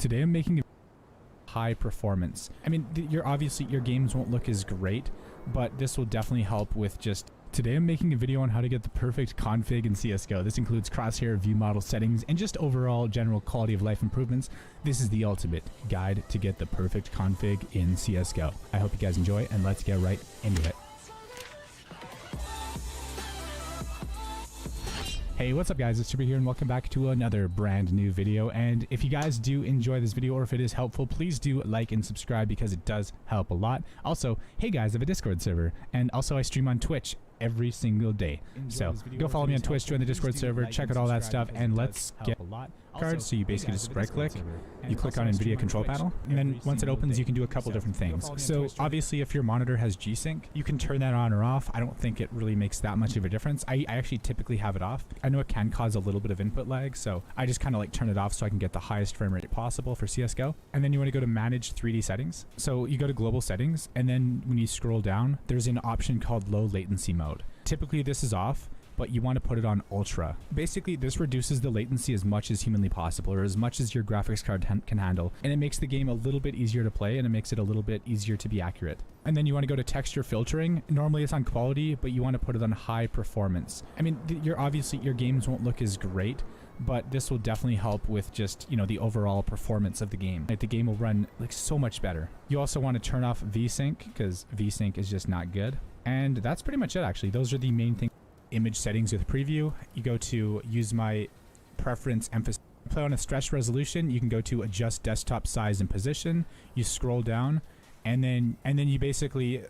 Today I'm making a high performance. I mean, your games won't look as great, but this will definitely help with just... Today I'm making a video on how to get the perfect config in CSGO. This includes crosshair, view model settings, and just overall general quality of life improvements. This is the ultimate guide to get the perfect config in CSGO. I hope you guys enjoy, and let's get right into it. Hey, what's up guys, it's Super here and welcome back to another brand new video. And if you guys do enjoy this video or if it is helpful, please do like and subscribe because it does help a lot. Also, hey guys, I have a Discord server and also I stream on Twitch every single day. So go follow me on Twitch, join the Discord server, check out all that stuff, and let's get cards. So you basically just right click, you click on NVIDIA control panel, and then once it opens you can do a couple different things. So obviously if your monitor has G-Sync, you can turn that on or off. I don't think it really makes that much of a difference. I actually typically have it off. I know it can cause a little bit of input lag, so I just kind of like turn it off so I can get the highest frame rate possible for CSGO. And then you want to go to manage 3D settings. So you go to global settings, and then when you scroll down, there's an option called low latency mode. Typically this is off, but you want to put it on ultra. Basically, this reduces the latency as much as humanly possible, or as much as your graphics card can handle, and it makes the game a little bit easier to play, and it makes it a little bit easier to be accurate. And then you want to go to texture filtering. Normally it's on quality, but you want to put it on high performance. I mean, your games won't look as great, but this will definitely help with just, you know, the overall performance of the game. Like, the game will run like so much better. You also want to turn off VSync because VSync is just not good. And that's pretty much it actually. Those are the main things. Image settings with preview, you go to use my preference emphasis. Play on a stretch resolution, you can go to adjust desktop size and position. You scroll down, and then you basically,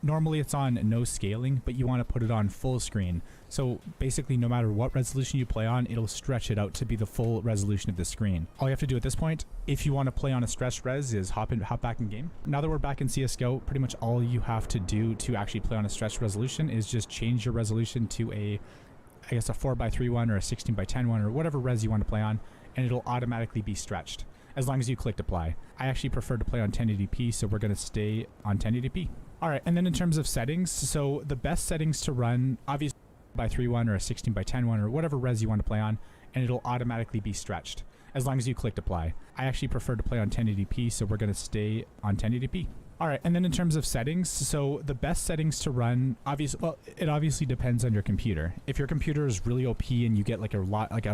normally it's on no scaling, but you want to put it on full screen. So basically no matter what resolution you play on, it'll stretch it out to be the full resolution of the screen. All you have to do at this point, if you want to play on a stretched res, is hop back in game. Now that we're back in CSGO, pretty much all you have to do to actually play on a stretched resolution is just change your resolution to I guess a 4:3 one or a 16:10 one or whatever res you want to play on, and it'll automatically be stretched as long as you clicked apply. I actually prefer to play on 1080p, so we're going to stay on 1080p. Alright, and then in terms of settings, so the best settings to run, obviously 4:3 one or a 16:10 one or whatever res you want to play on, and it'll automatically be stretched as long as you clicked apply. I actually prefer to play on 1080p, so we're going to stay on 1080p. Alright, and then in terms of settings, so the best settings to run, it obviously depends on your computer. If your computer is really OP and you get like a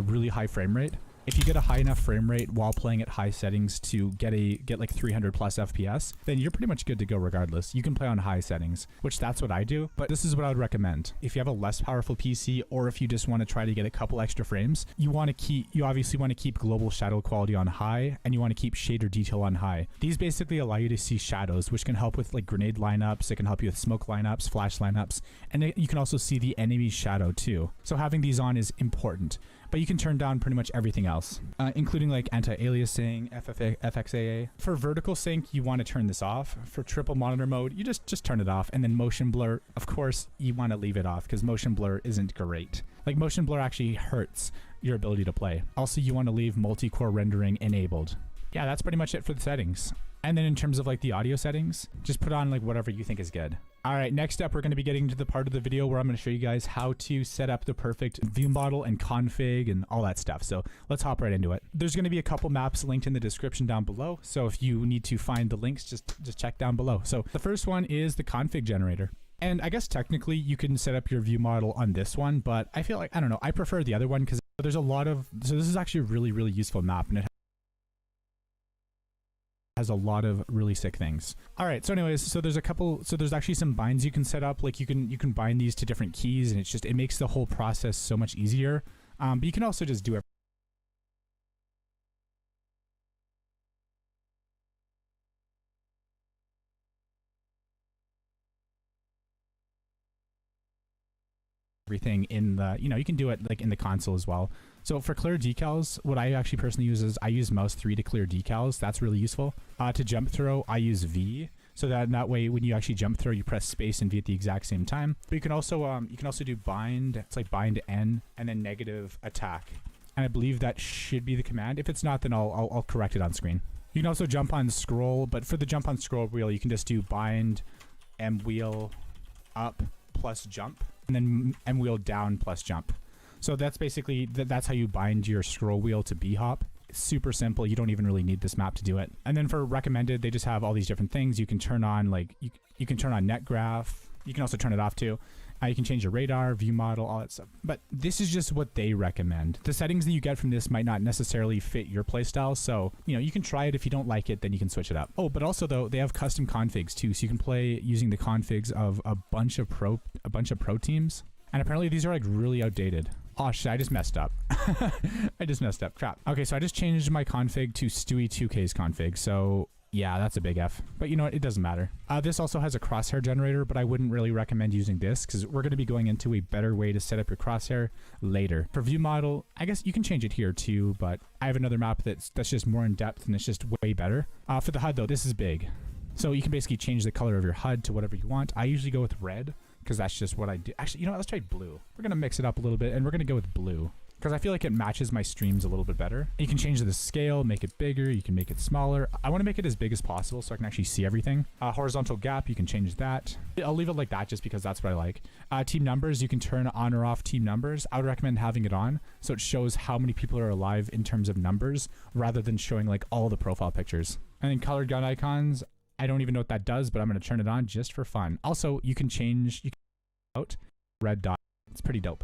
really high frame rate, if you get a high enough frame rate while playing at high settings to get like 300 plus FPS, then you're pretty much good to go regardless. You can play on high settings, which that's what I do, but this is what I would recommend. If you have a less powerful PC, or if you just want to try to get a couple extra frames, you obviously want to keep global shadow quality on high, and you want to keep shader detail on high. These basically allow you to see shadows, which can help with like grenade lineups, it can help you with smoke lineups, flash lineups, and you can also see the enemy's shadow too. So having these on is important. But you can turn down pretty much everything else, including like anti-aliasing, FXAA. For vertical sync, you want to turn this off. For triple monitor mode, you just turn it off. And then motion blur, of course, you want to leave it off because motion blur isn't great. Like, motion blur actually hurts your ability to play. Also, you want to leave multi-core rendering enabled. Yeah, that's pretty much it for the settings. And then in terms of like the audio settings, just put on like whatever you think is good. All right, next up, we're going to be getting to the part of the video where I'm going to show you guys how to set up the perfect view model and config and all that stuff. So let's hop right into it. There's going to be a couple maps linked in the description down below. So if you need to find the links, just check down below. So the first one is the config generator. And I guess technically you can set up your view model on this one, but I feel like, I don't know, I prefer the other one because there's a lot of, so this is actually a really, really useful map, and it has a lot of really sick things. All right, so anyways, so there's actually some binds you can set up. Like you can bind these to different keys, and it makes the whole process so much easier. But you can also just do everything in the, you can do it like in the console as well. So for clear decals, what I actually personally use is I use mouse 3 to clear decals. That's really useful. To jump throw, I use V. So that way when you actually jump throw, you press space and V at the exact same time. But you can also do bind. It's like bind N and then negative attack. And I believe that should be the command. If it's not, then I'll correct it on screen. You can also jump on scroll, but for the jump on scroll wheel, you can just do bind M wheel up plus jump, and then M wheel down plus jump. So that's basically, that's how you bind your scroll wheel to B hop. It's super simple. You don't even really need this map to do it. And then for recommended, they just have all these different things. You can turn on like, you can turn on net graph. You can also turn it off too. You can change the radar, view model, all that stuff. But this is just what they recommend. The settings that you get from this might not necessarily fit your playstyle. So, you know, you can try it. If you don't like it, then you can switch it up. Oh, but also though, they have custom configs too. So you can play using the configs of a bunch of pro teams. And apparently these are like really outdated. Oh shit, I just messed up. I just messed up, crap. Okay, so I just changed my config to Stewie2K's config. So yeah, that's a big F. But you know what, it doesn't matter. This also has a crosshair generator, but I wouldn't really recommend using this because we're going to be going into a better way to set up your crosshair later. For view model, I guess you can change it here too, but I have another map that's just more in depth and it's just way better. For the HUD though, this is big. So you can basically change the color of your HUD to whatever you want. I usually go with red, because that's just what I do. Actually, you know what? Let's try blue. We're going to mix it up a little bit, and we're going to go with blue because I feel like it matches my streams a little bit better. You can change the scale, make it bigger. You can make it smaller. I want to make it as big as possible so I can actually see everything. Horizontal gap, you can change that. I'll leave it like that just because that's what I like. Team numbers, you can turn on or off team numbers. I would recommend having it on so it shows how many people are alive in terms of numbers rather than showing like all the profile pictures. And then colored gun icons, I don't even know what that does, but I'm going to turn it on just for fun. Also, you can change out red dot. It's pretty dope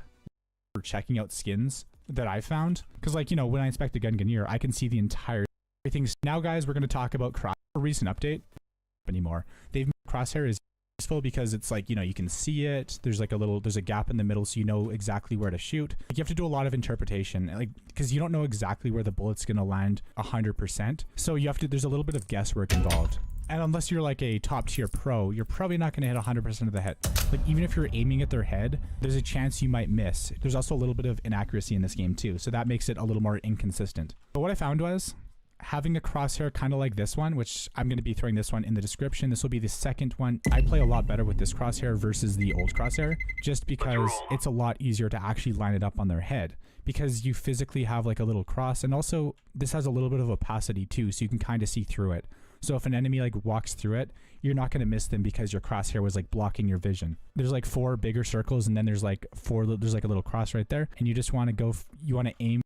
for checking out skins that I found. Because like, you know, when I inspect the Gunganier, I can see the entire everything. Now, guys, we're going to talk about Crosshair. A recent update anymore. They've made Crosshair is useful because it's like, you know, you can see it. There's like there's a gap in the middle so you know exactly where to shoot. You have to do a lot of interpretation, like, because you don't know exactly where the bullet's going to land 100%. So you have to, there's a little bit of guesswork involved. And unless you're like a top tier pro, you're probably not going to hit 100% of the hit. Like even if you're aiming at their head, there's a chance you might miss. There's also a little bit of inaccuracy in this game too. So that makes it a little more inconsistent. But what I found was having a crosshair kind of like this one, which I'm going to be throwing this one in the description. This will be the second one. I play a lot better with this crosshair versus the old crosshair, just because it's a lot easier to actually line it up on their head because you physically have like a little cross. And also this has a little bit of opacity too. So you can kind of see through it. So if an enemy like walks through it, you're not going to miss them because your crosshair was like blocking your vision. There's like 4 bigger circles and then there's like there's like a little cross right there. And you just want to go, you want to aim.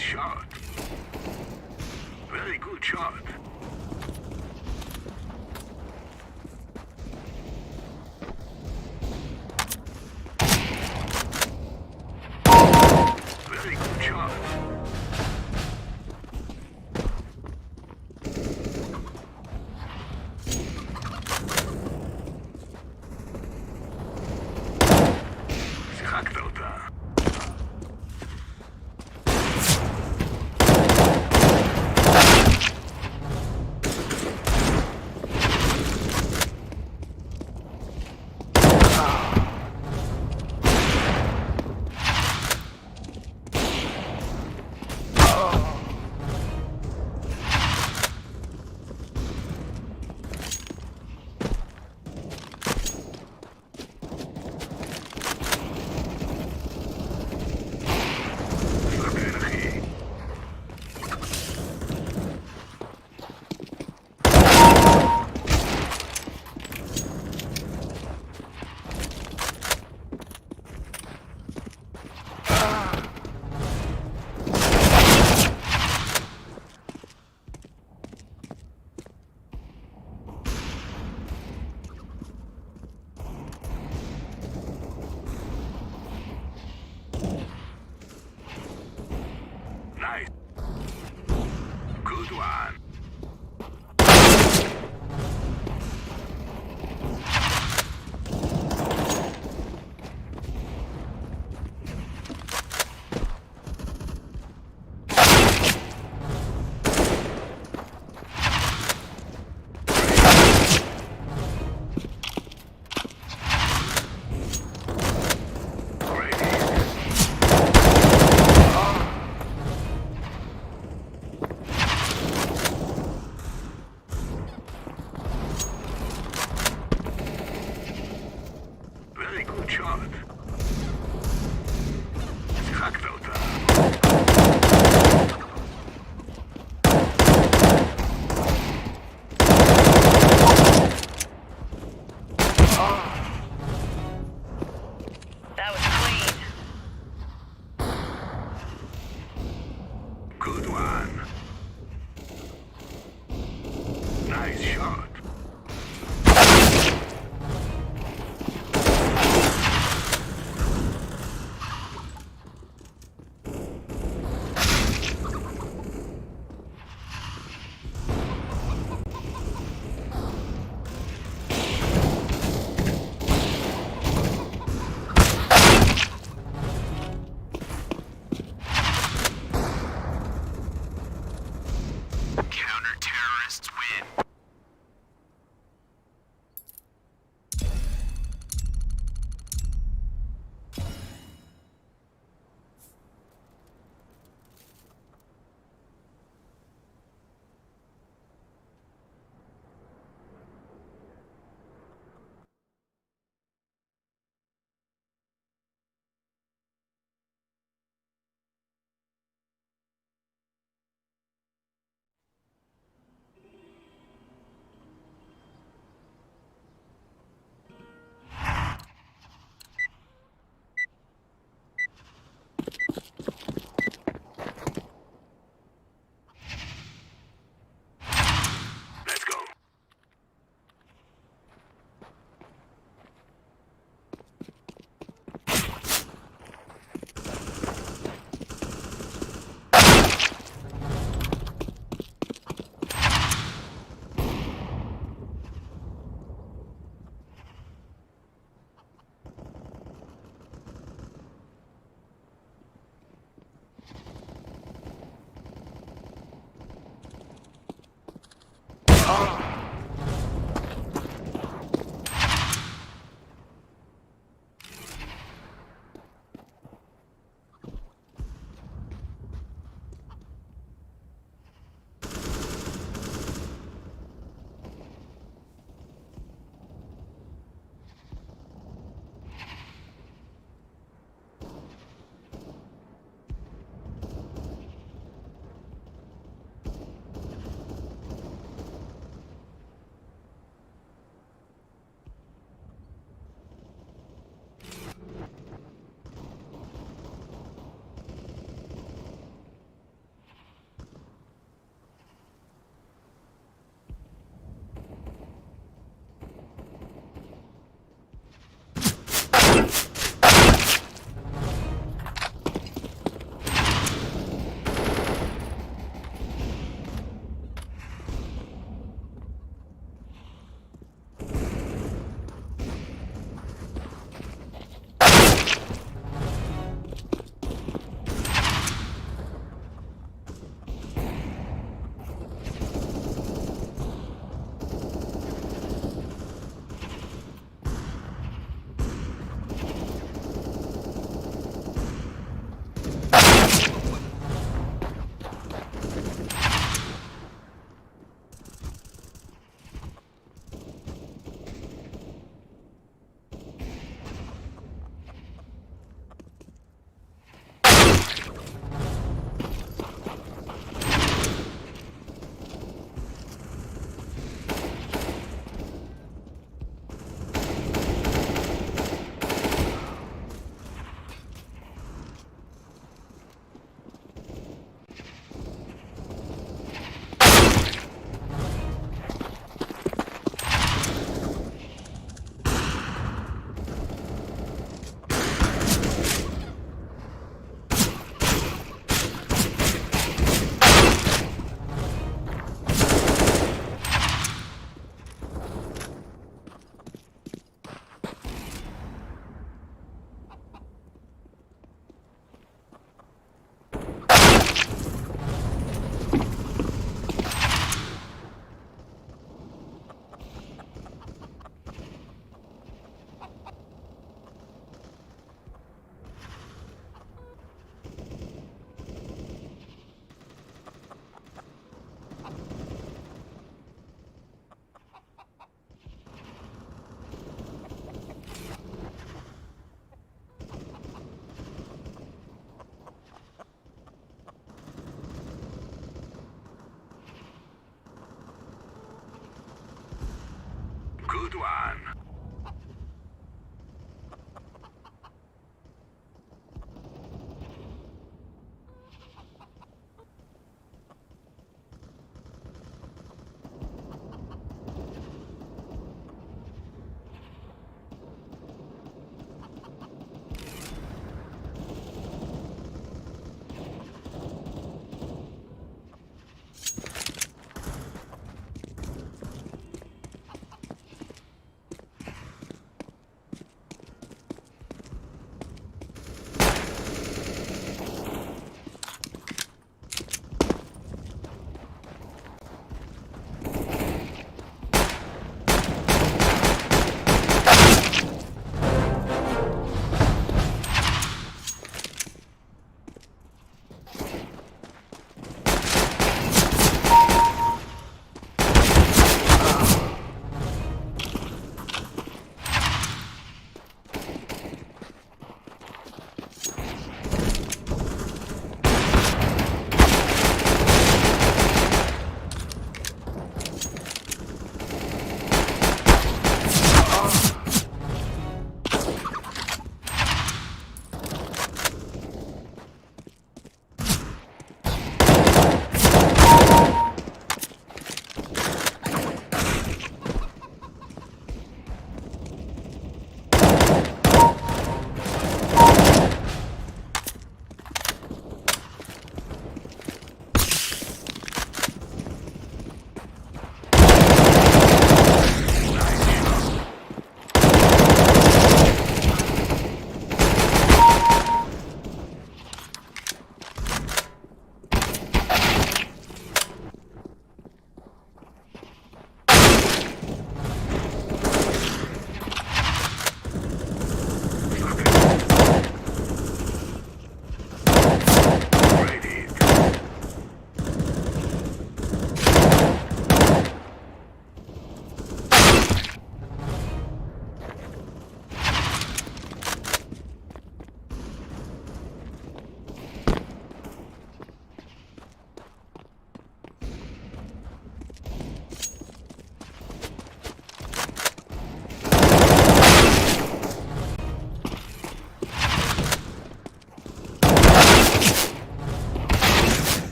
shot. Very good shot. Very good shot. שיחקת אותה. Nice. Good one. Very good shot. שיחקת אותה. That was clean. Good one. Nice shot.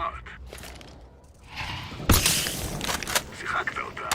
shot. שיחקת אותה.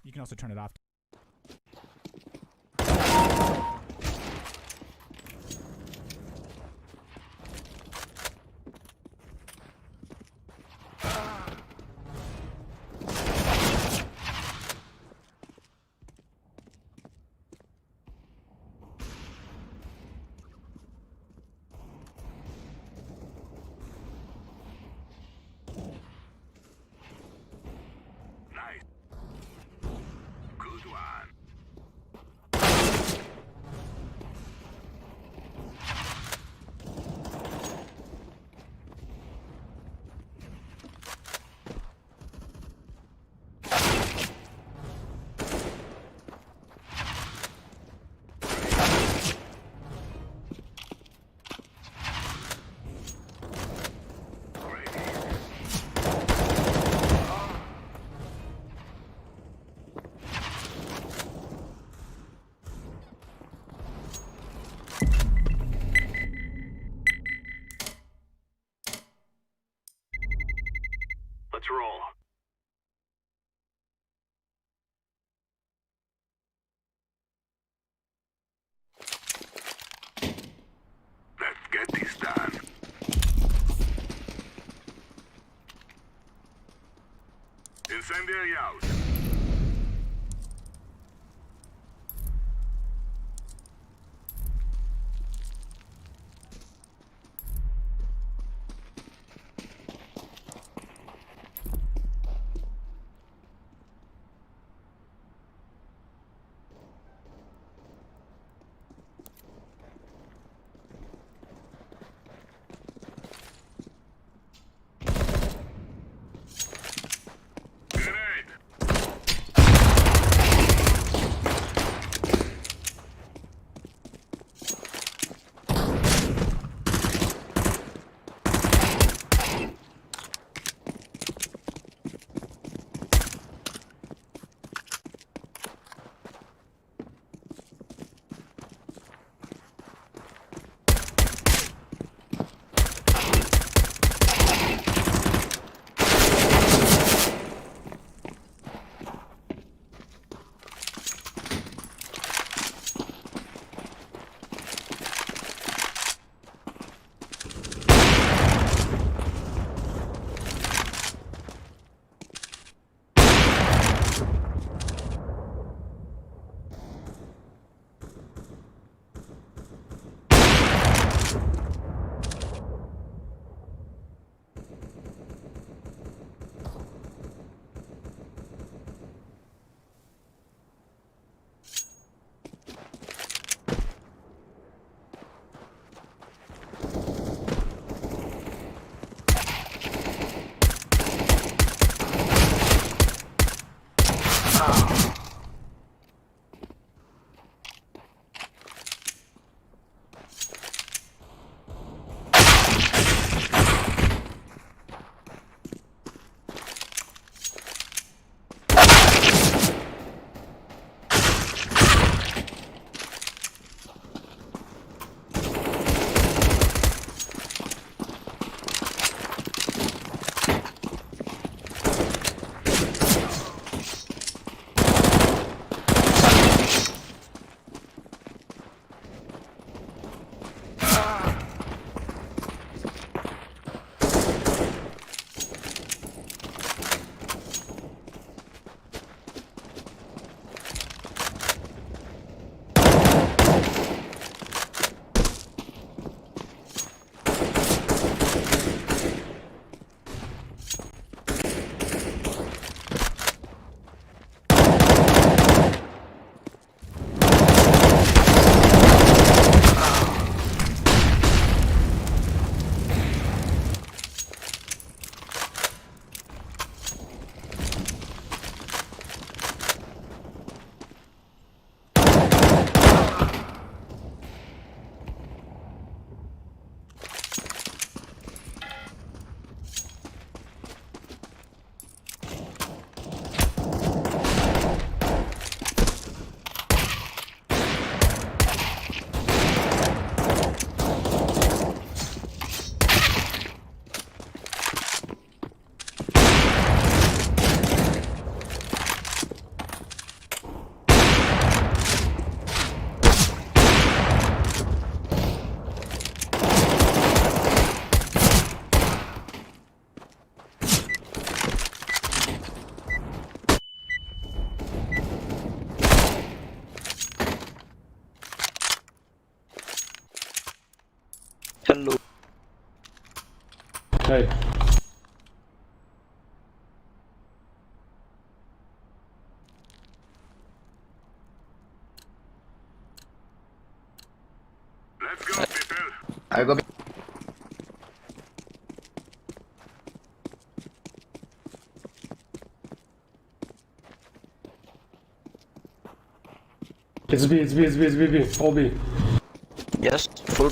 You can also turn it off. Nice. Good patrol. Let's get this done. Incendiary out. Hello. Hey. Let's go, people. I go. It's B, it's B, it's B, it's B, B. All B. Yes, full.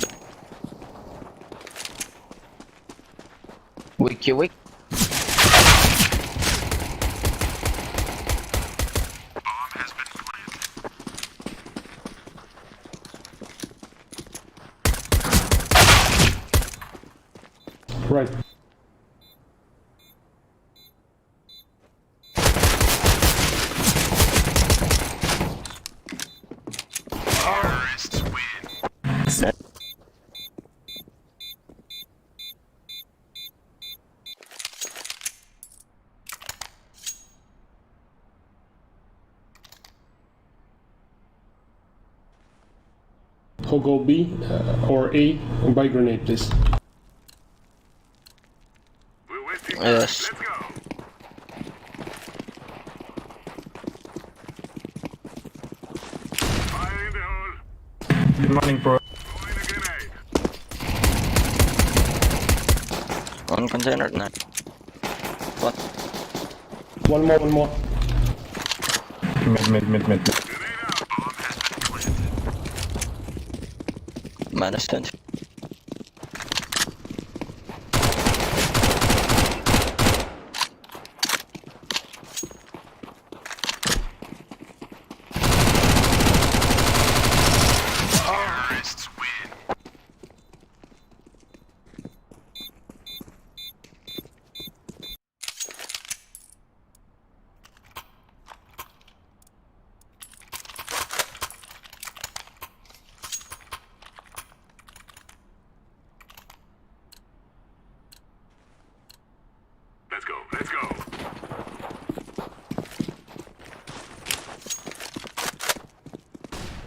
Wiki wiki. Bomb has been planted. Right. or go B or A and buy grenade, please. We're wasting Yes. time. Let's go. Fire in the hole. Good morning, bro. Throwing a grenade. One container, no. What? One more. Mid. Grenade out. Bomb has been planted. Minus 20. Terrorists win. Let's go. Let's go.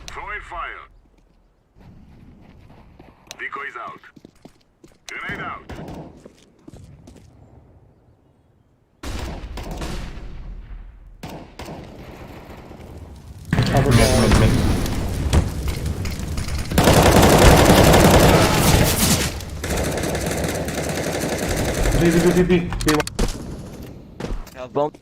Throwing fire. Decoys out. Grenade out. Cover down. Mid. B. Have bomb.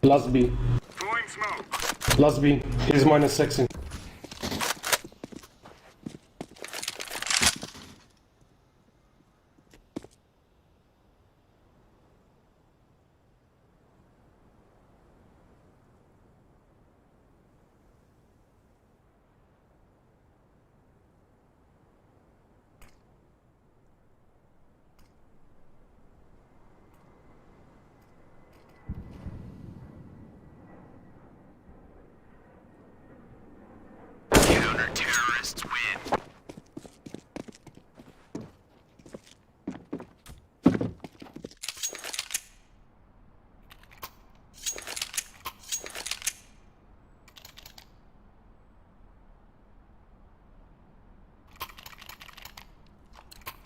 Last B. Throwing smoke. Last B. He's minus 16. Counter-terrorists win.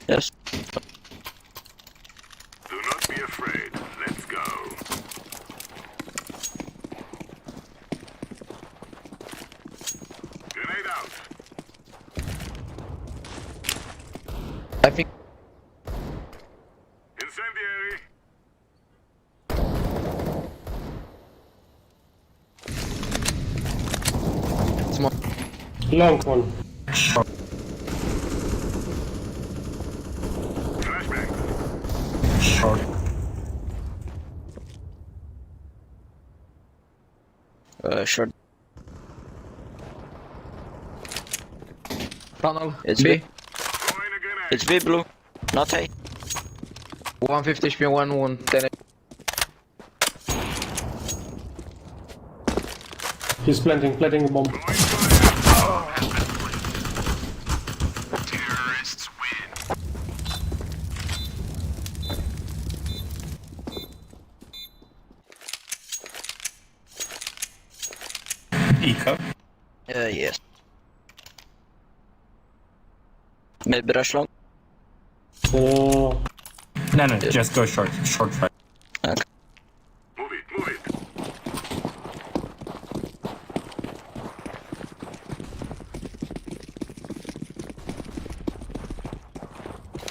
Yes. Do not be afraid. Let's go. Grenade out. I think. Incendiary. Small. Long one. Flashbang. Short. Short. Tunnel. It's B. Throwing a grenade. It's B blue. Not A. 150 HP, 110. He's planting a bomb. Throwing fire. Has been planted. Terrorists win. Eco. Yes. Maybe rush long. No. No, just go short. Short fight. Okay. Move it.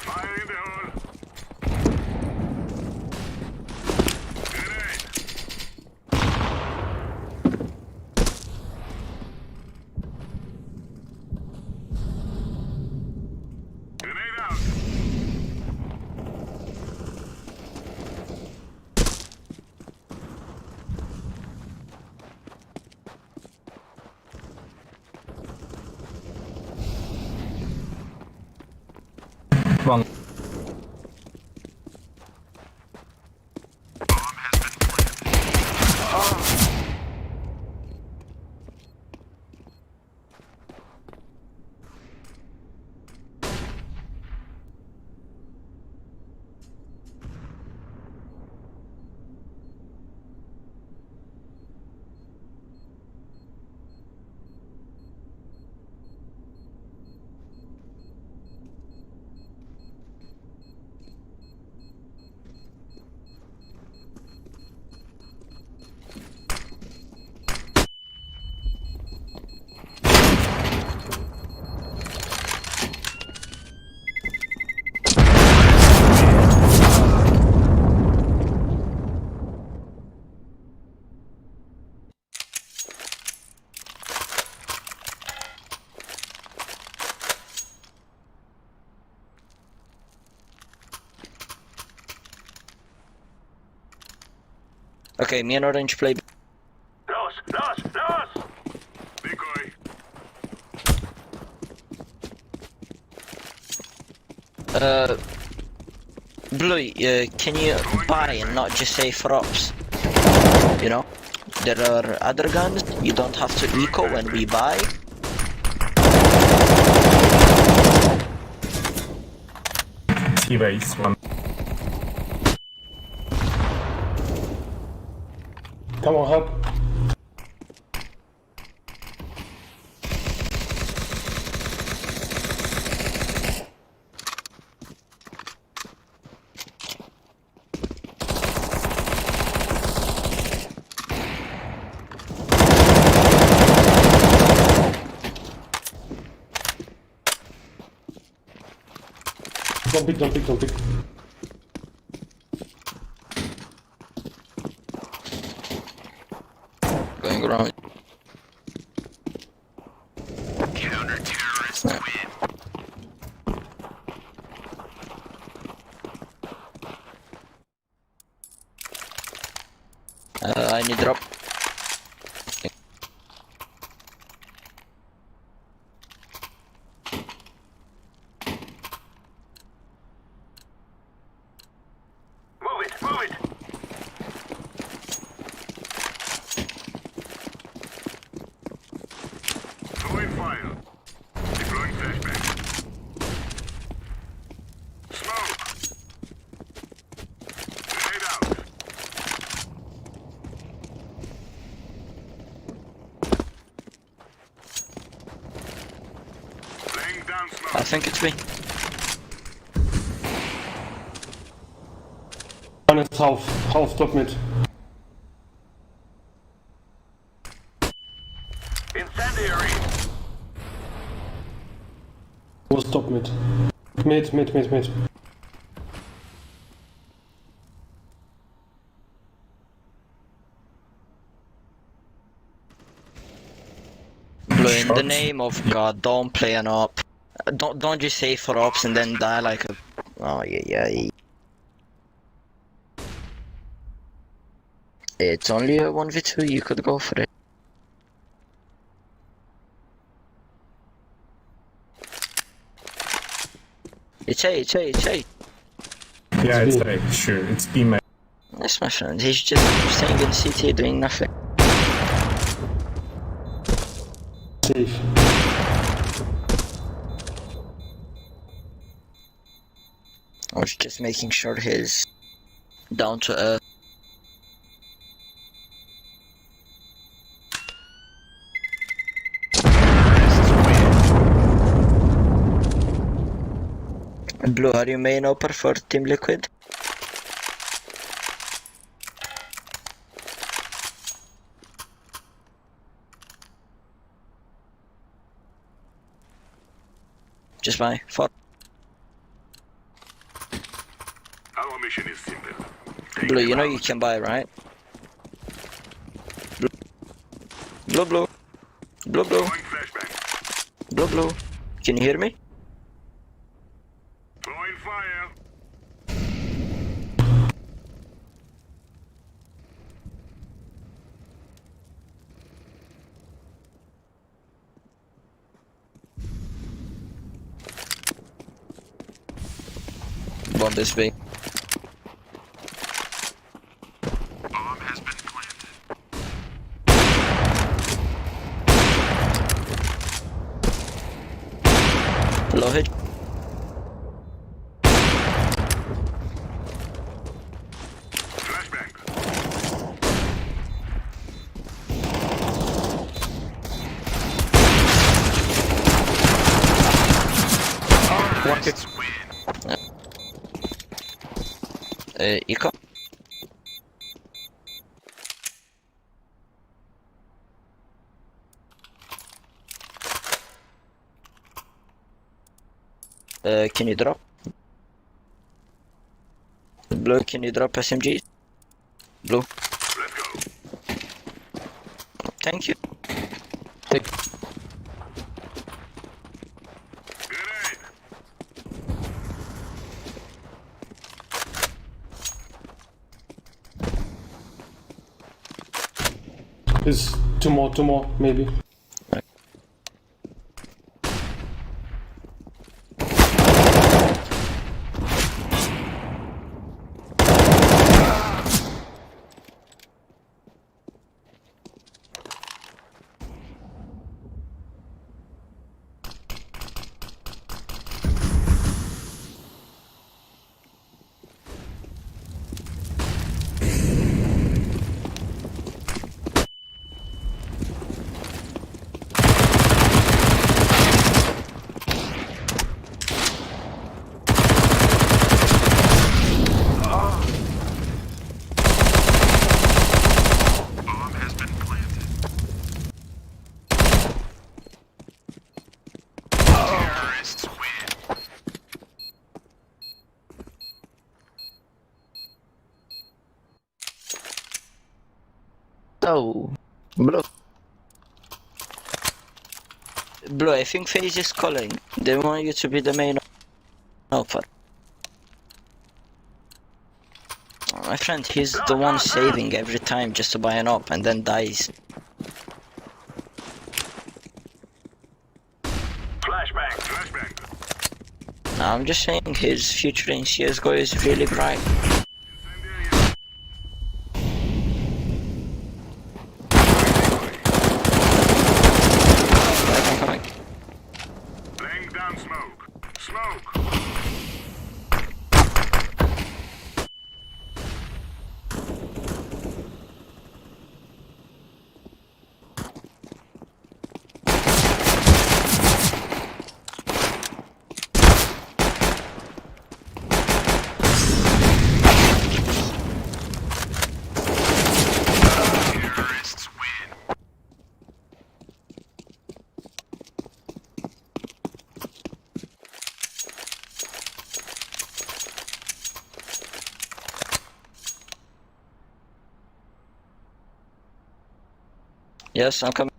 Fire in the hole. Grenade. Grenade out. Okay, me and Orange play. Los! Decoy. Blue, can you buy and not just say for ops? You know? There are other guns, you don't have to eco when we buy. T-base one. Come on, help. Don't pick. Going around. Counter-terrorists win. I need drop. Move it! Throwing fire. Deploying flashbang. Smoke! Grenade out. Laying down smoke. I think it's me. One is half top mid. Incendiary. Was top mid. Mid. Blue, in the Shots. name of God, don't play an op. Don't just say for ops and then die like a. Oh yeah. It's only a 1v2, you could go for it. It's A. Yeah, it's A. Sure, it's B main. That's my friend. He's just staying in CT doing nothing. Safe. I was just making sure he's down to earth. Blue, are you main oper for Team Liquid? Just buy 4. Our mission is simple. Blue, you know you can buy, right? Blue. Throwing flashbang. Blue. Can you hear me? Throwing fire. Bomb this way. Bomb has been planted. Low hit. Flashbang. One hit. Eco. Can you drop? Blue, can you drop SMGs? Blue. Let's go. Thank you. Take. Grenade. Is two more, maybe. Bomb has been planted. Terrorists win. So, bro. Bro, I think FaZe is calling. They want you to be the main offer. My friend, he's the one saving every time just to buy an op and then dies. Flashbang. Flashbang. I'm just saying his future in CSGO is really bright. I'm coming. Laying down smoke. Smoke. Terrorists win. Yes, I'm coming.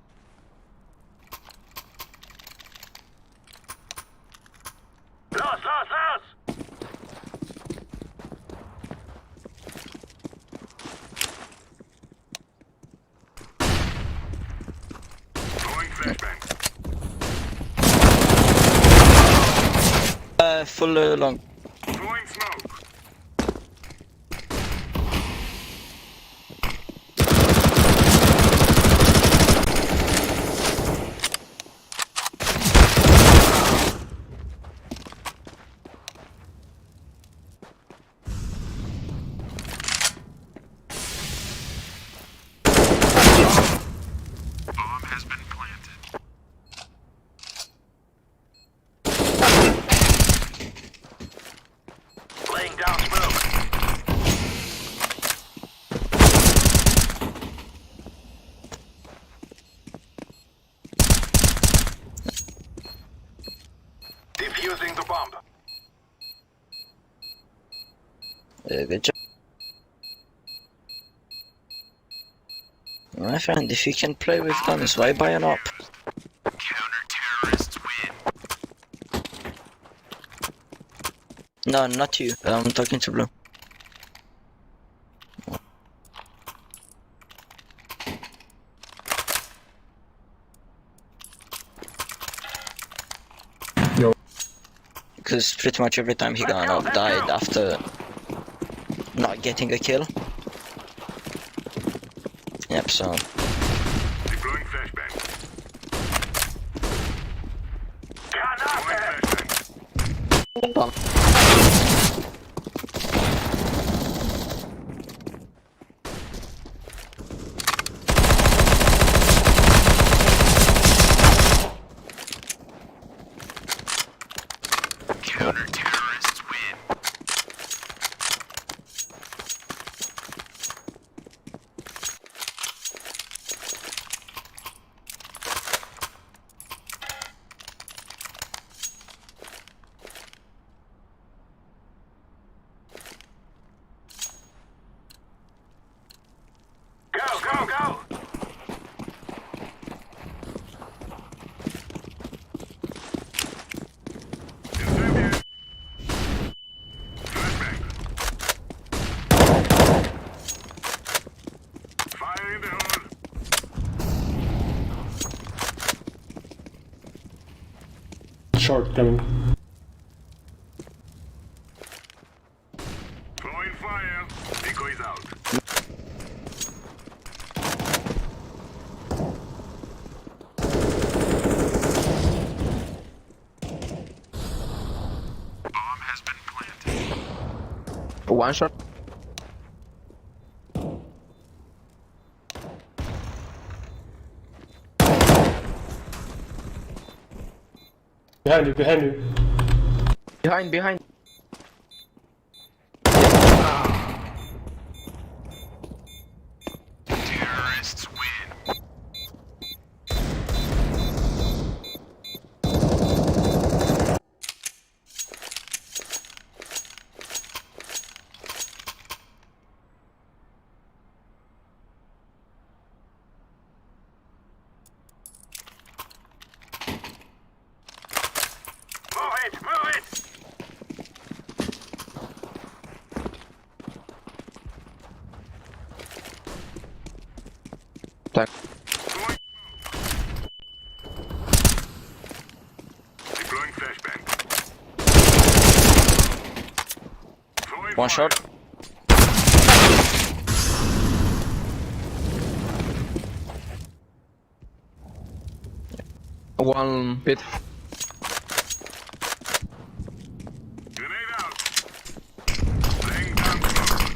Lost. Going flashbang. Full long. Throwing smoke. Bomb has been planted. Laying down smoke. Defusing the bomb. Good job. My friend, if you can play with guns, why buy an op? Counter-terrorists win. No, not you. I'm talking to Blue. Yo. Because pretty much every time he got an op, died after not getting a kill. Yep, so Deploying flashbang. Deploying flashbang. Counter-terrorists win. short coming. Throwing fire. Decoys out. Bomb has been planted. One shot. Behind you, behind you. Behind. Terrorists win. Move it! Thank. Deploying flashbang. Throwing One fire. shot. One pit. Grenade out. Laying down smoke.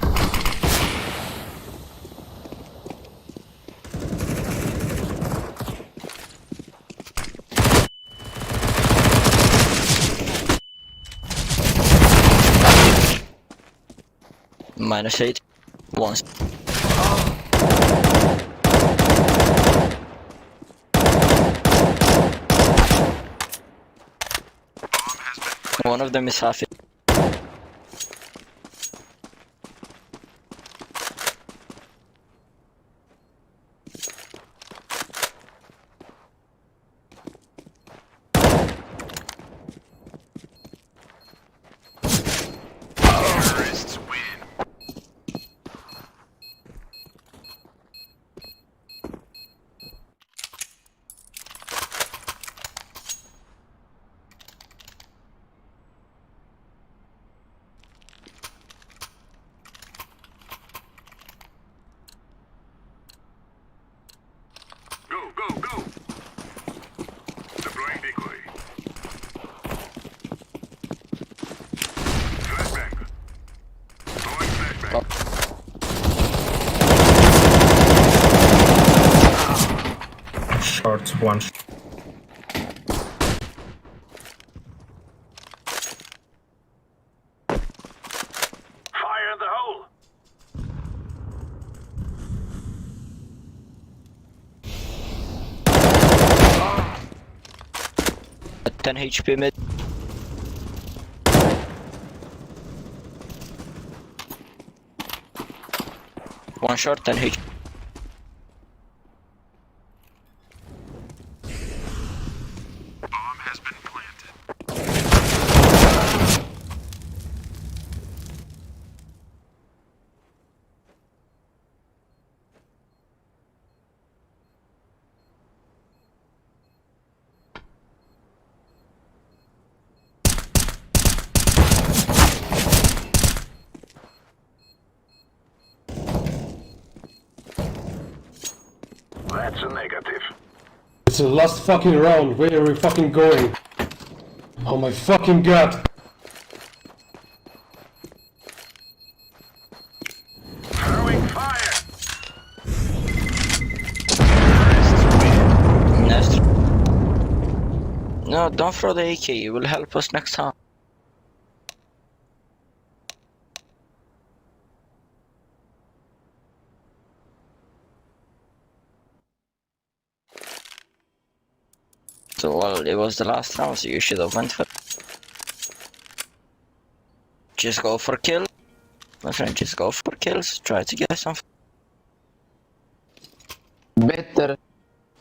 -8. Once. One of them is half. Terrorists win. Go! Deploying decoy. Flashbang. Throwing flashbang. Short, one. Fire in the hole. 10 HP mid. One shot, 10 HP. Bomb has been planted. That's a negative. It's the last fucking round. Where are we fucking going? Oh my fucking god. Throwing fire. Next. No, don't throw the AK. It will help us next time. So, well, it was the last round, so you should have went for it. Just go for kill. My friend, just go for kills. Try to get something. Better.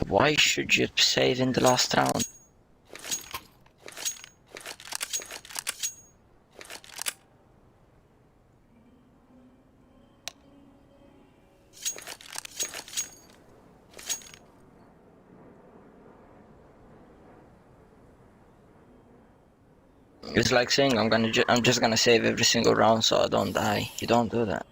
Why should you save in the last round? It's like saying I'm just gonna save every single round so I don't die. You don't do that.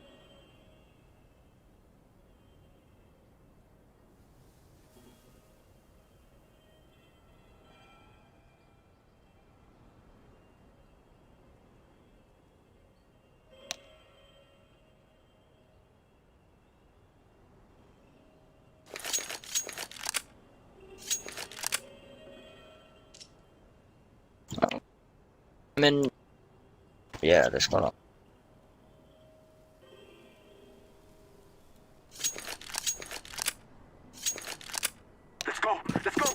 I mean, yeah, let's go on. Let's go. Let's go.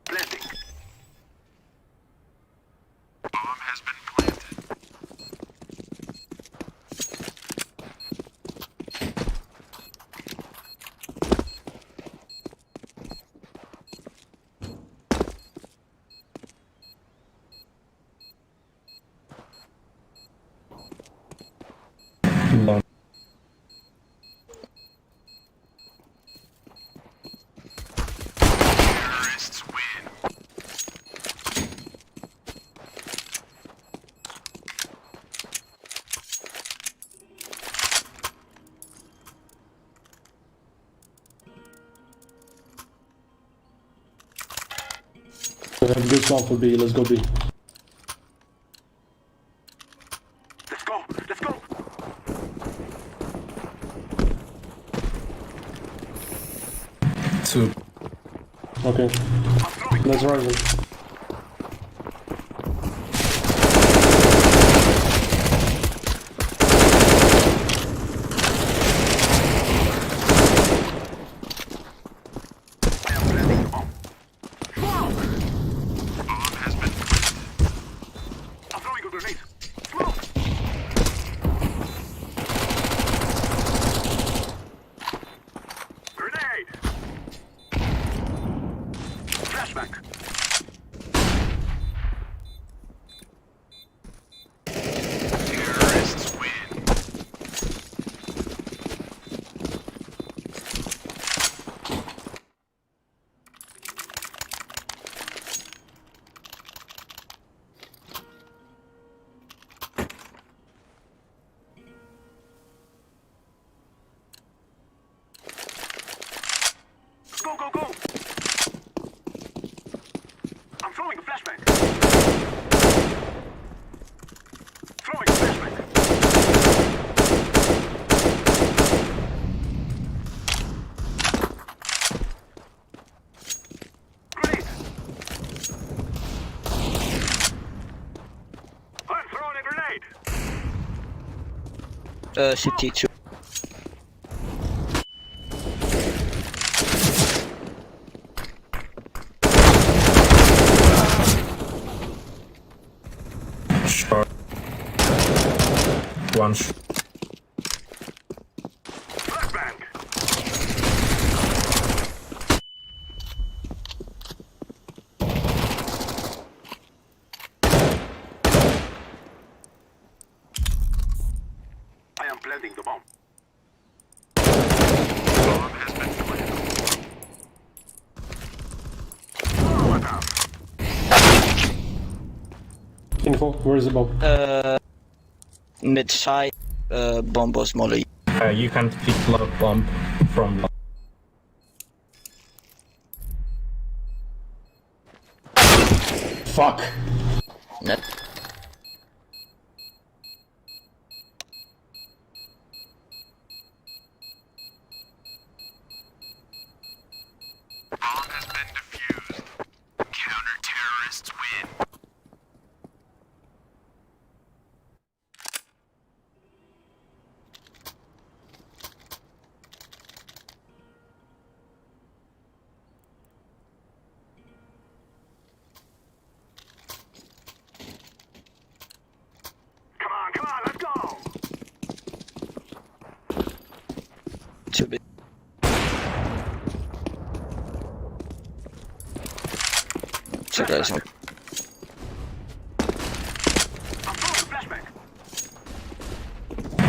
Planting. Bomb has been planted. Long. Terrorists win. We have this one for B. Let's go B. Let's go. Let's go. Two. Okay. Let's rise it. I am planting the bomb. Smoke! Bomb has been planted. I'm throwing a grenade. Smoke! Grenade! Flashback. Terrorists win. Go, go, go! I'm throwing a flashbang. Throwing a flashbang. Grenade! I'm throwing a grenade! CT2. Short. One. Flashbang! I am planting the bomb. Bomb has been planted. Molotov. Info. Where is the bomb? Mid-side, bomb was molly. You can pick love bomb from. Fuck. Net. Bomb has been defused. Counter-terrorists win. So guys, I'm throwing a flashbang.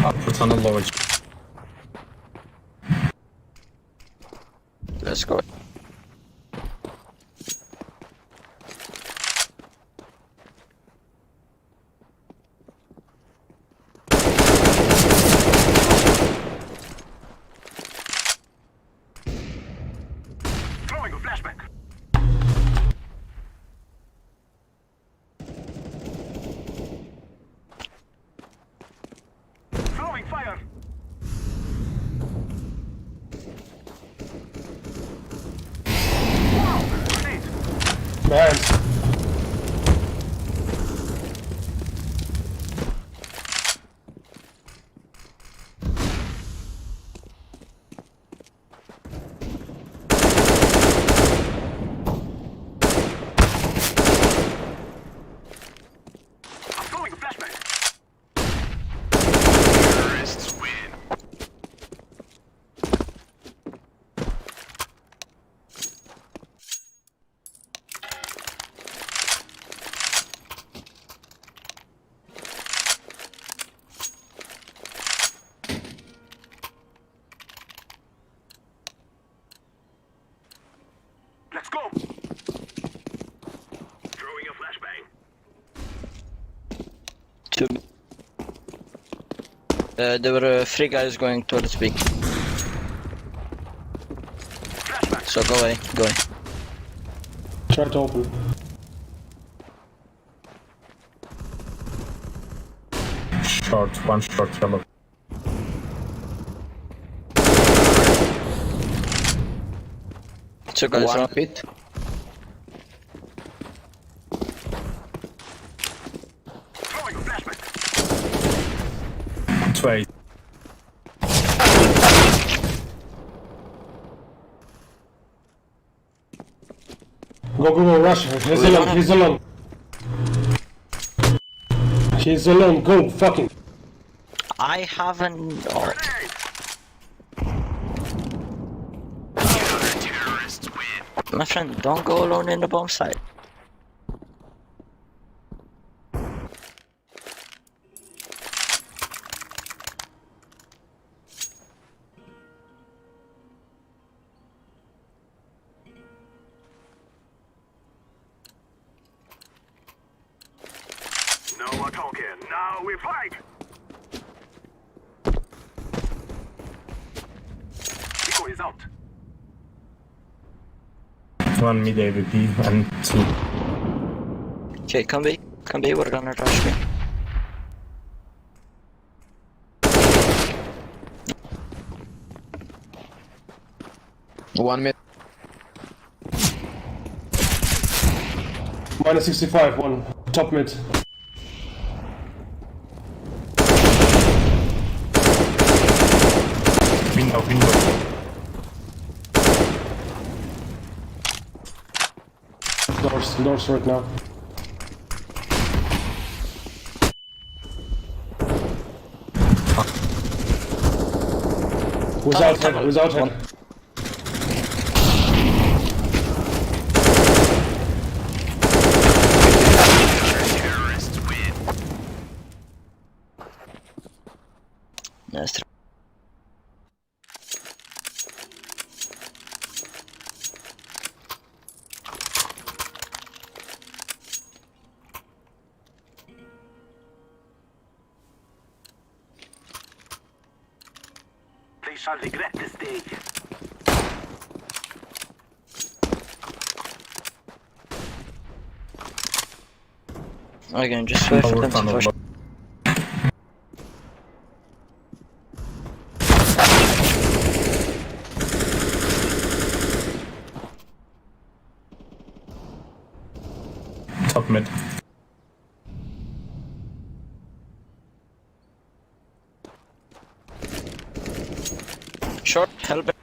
I'll put on a lower. let's go. Throwing a flashbang. Throwing fire. Wow! Grenade. Man. I'm throwing a flashbang. Terrorists win. Let's go. Throwing a flashbang. Two. There were 3 guys going towards B. Flashbang. So go away, go away. Try to open. Short, one short yellow. Two guys One on. pit. Throwing a flashbang. 2A. Go, rush. He's alone, he's alone. He's alone, go, fucking. I haven't. Oh, Terrorists win. my friend, don't go alone in the bomb site. No more talking. Now we fight. Eco is out. One mid AVP and 2. Okay, come B, we're gonna rush B. One mid. Minus 65, one. Top mid. Window. Doors right now. Without head. Terrorists win. Nice. They shall regret this day. Again, just wait for Lower them to tunnel. push. Top mid. Short, help it.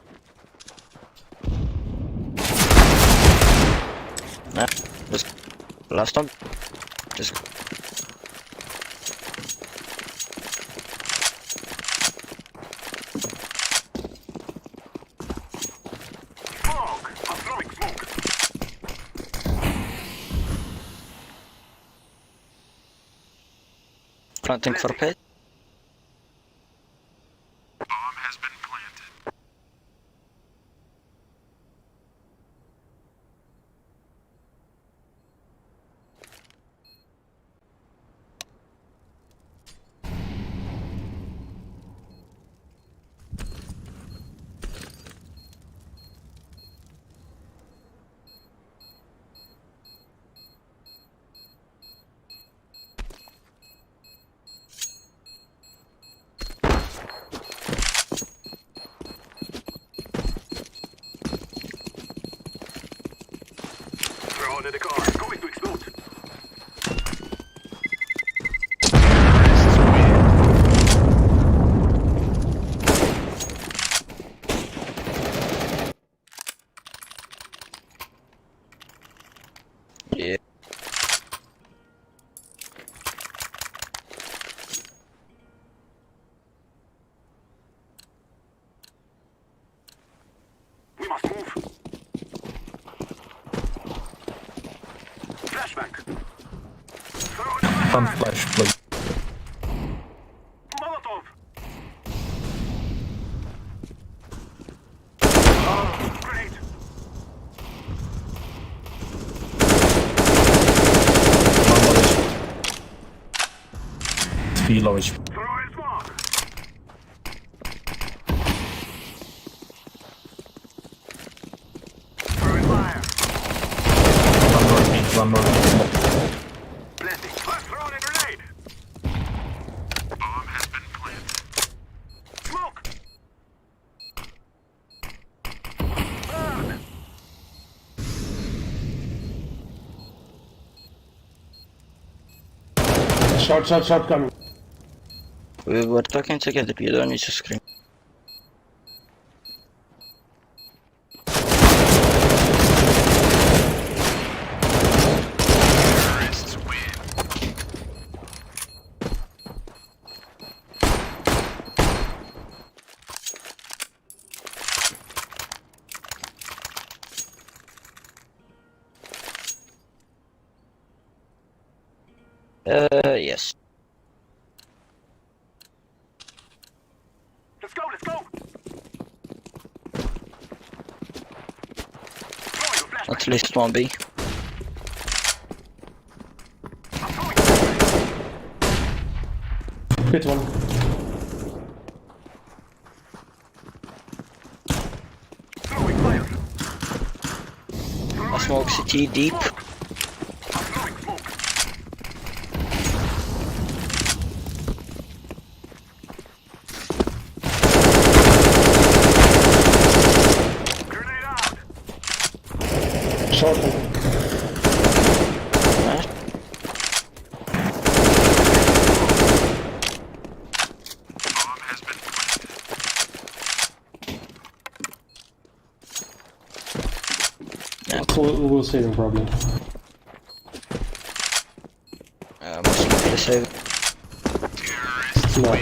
Nah, just last one. Just Fog. I'm throwing smoke. Planting for pit. Bomb has been planted. Throw it in the car. Going to explode. Yeah. We must move. Flashback. Throw in the One flashbang. flash, please. Molotov. Grenade. Three low HP. Throw in smoke. Throw in fire. One more beat. Blending. Let's throw in a grenade. Bomb has been planted. Smoke. Burn. Short coming. We were talking together, you don't need to scream. Terrorists win. Yes. Let's go, let's go. Throwing a flashbang. At least one B. I'm throwing a flashbang. Hit one. Throwing fire. I smoke CT deep. I'm throwing smoke. Grenade out. Short one. Nice. Bomb has been planted. We'll save him probably. Must be save. Terrorists No. win.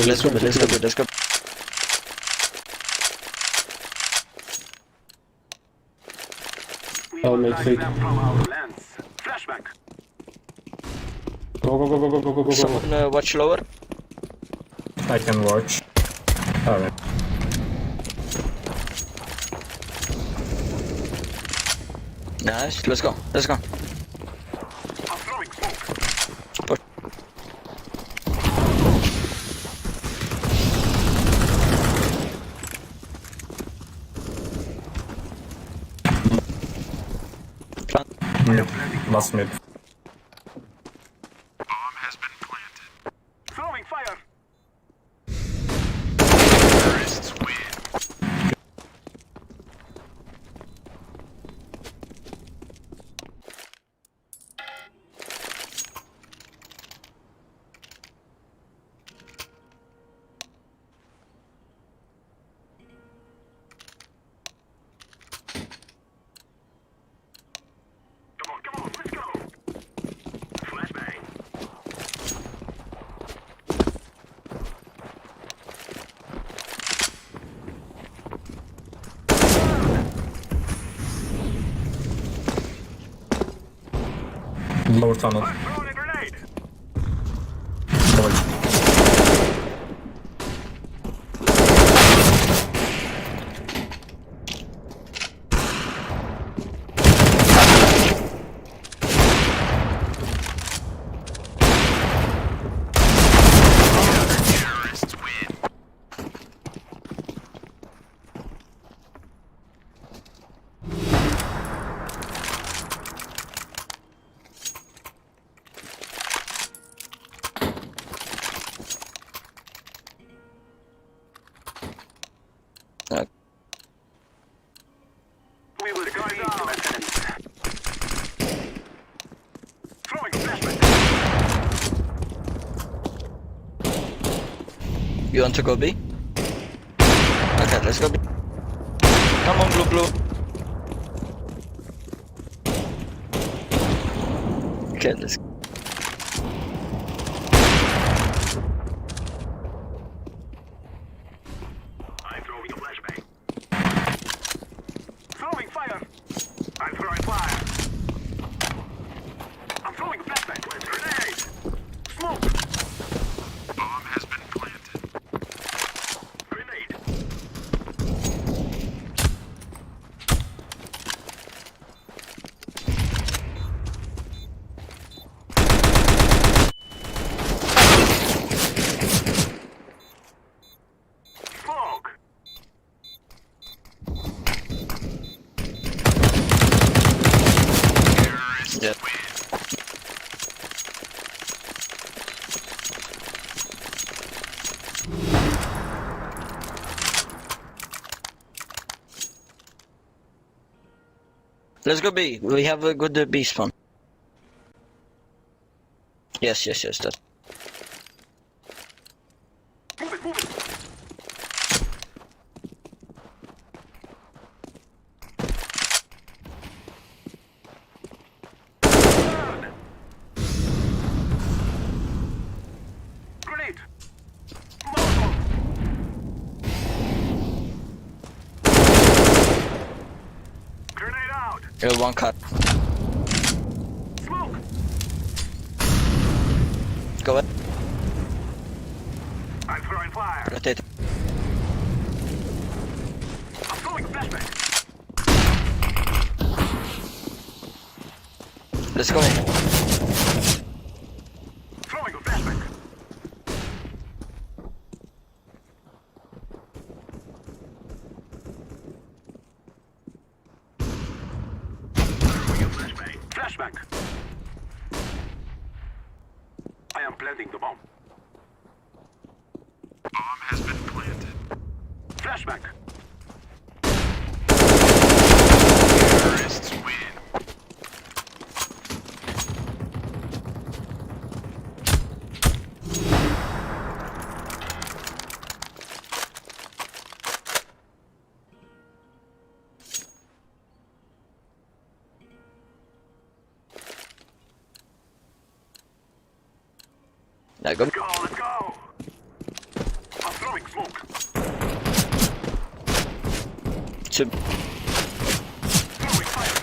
Let's go, let's go, let's go. We I'll will make light fake. them from our lens. Flashback. Go. Someone watch lower. I can watch. Alright. Nice, let's go, let's go. I'm throwing smoke. Push. Plant. Mid. Last mid. Bomb has been planted. Throwing fire. Terrorists win. Come on, let's go. Lower tunnel. I'm throwing a grenade. Lower. We will go down. Throwing flashbang. You want to go B? Okay, let's go B. Come on, blue. Okay, let's. I'm throwing a flashbang. Throwing fire. I'm throwing fire. I'm throwing a flashbang. Grenade. Smoke. Bomb has been planted. Grenade. Smoke. Yeah. Let's go B. We have a good B spawn. Yes, that. Move it, move it. Burn. Grenade. Molotov. Grenade out. One cut. Smoke. Go ahead. I'm throwing fire. Rotate. I'm throwing a flashbang. Let's go in. Throwing a flashbang. Throwing a flashbang. Flashbang. I am planting the bomb. Bomb has been planted. Flashbang. Terrorists win. There you go. Let's go. I'm throwing smoke. Two. Throwing fire.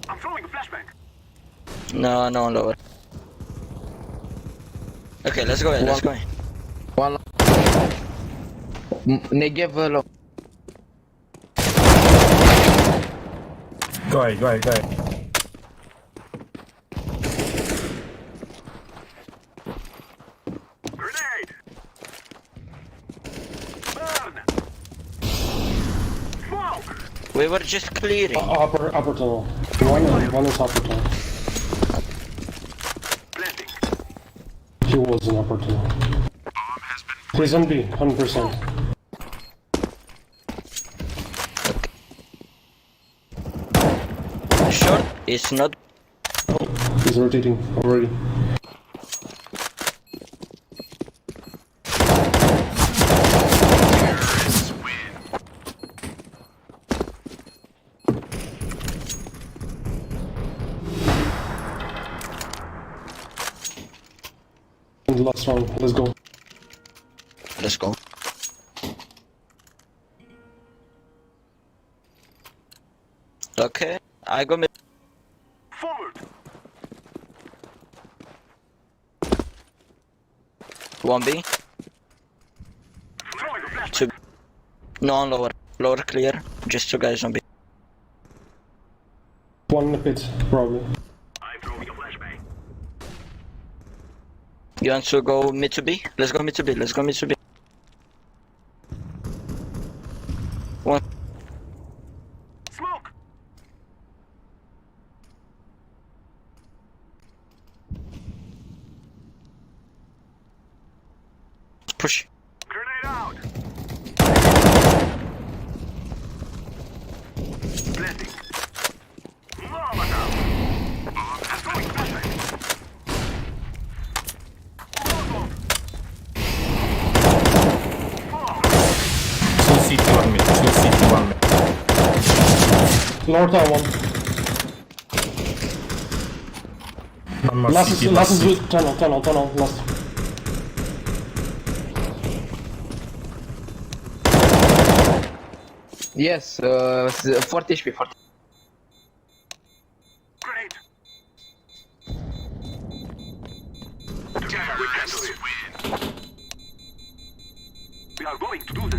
I'm throwing a flashbang. No, lower. Okay, let's go in. One. Negev low. Go ahead. Grenade. Burn. Smoke. We were just clearing. Upper tunnel. One is upper tunnel. Planting. He was in upper tunnel. Bomb has been He's on B, 100%. Short is not. He's rotating already. terrorists win. In the last round, let's go. Let's go. Okay, I go mid. One B. Throwing a flashbang. Two. No on lower. Lower clear. Just two guys on B. One in the pit, probably. I'm throwing a flashbang. You want to go mid to B? Let's go mid to B. Let's go mid to B. One. Smoke. Push. Grenade out. Blending. Molotov. I'm throwing flashbang. Molotov. Two CT, one mid. Two CT, one mid. Lower tower one. One more Last CT, is last CT. with tunnel, last. Yes, 40 HP, 40. Grenade. We handle it. We are going to do